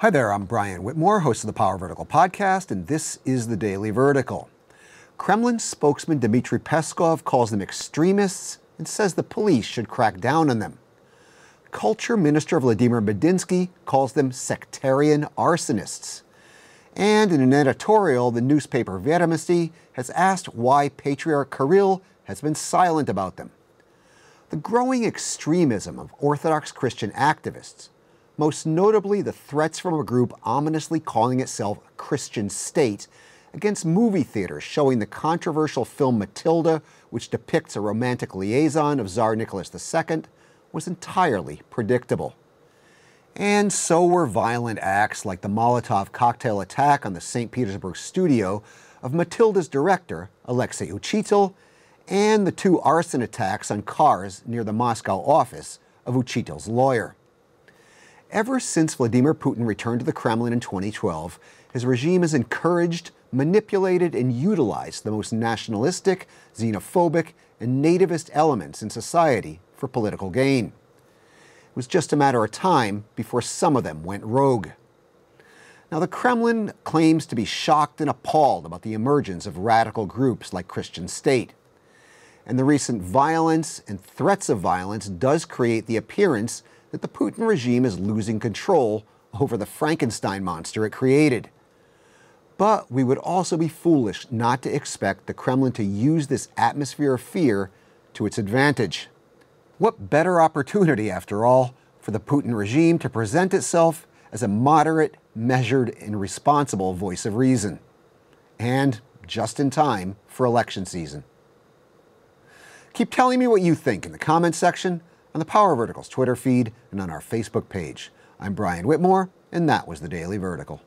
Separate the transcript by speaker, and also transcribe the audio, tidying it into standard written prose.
Speaker 1: Hi there, I'm Brian Whitmore, host of the Power Vertical podcast, and this is the Daily Vertical. Kremlin spokesman Dmitry Peskov calls them extremists and says the police should crack down on them. Culture Minister Vladimir Medinsky calls them sectarian arsonists. And in an editorial, the newspaper Vedomosti has asked why Patriarch Kirill has been silent about them. The growing extremism of Orthodox Christian activists, most notably the threats from a group ominously calling itself a Christian state against movie theaters showing the controversial film Matilda, which depicts a romantic liaison of Tsar Nicholas II, was entirely predictable. And so were violent acts like the Molotov cocktail attack on the St. Petersburg studio of Matilda's director, Alexei Uchitel, and the two arson attacks on cars near the Moscow office of Uchitel's lawyer. Ever since Vladimir Putin returned to the Kremlin in 2012, his regime has encouraged, manipulated, and utilized the most nationalistic, xenophobic, and nativist elements in society for political gain. It was just a matter of time before some of them went rogue. Now, the Kremlin claims to be shocked and appalled about the emergence of radical groups like Christian State. And the recent violence and threats of violence does create the appearance that the Putin regime is losing control over the Frankenstein monster it created. But we would also be foolish not to expect the Kremlin to use this atmosphere of fear to its advantage. What better opportunity, after all, for the Putin regime to present itself as a moderate, measured, and responsible voice of reason. And just in time for election season. Keep telling me what you think in the comments section, on the Power Vertical's Twitter feed, and on our Facebook page. I'm Brian Whitmore, and that was the Daily Vertical.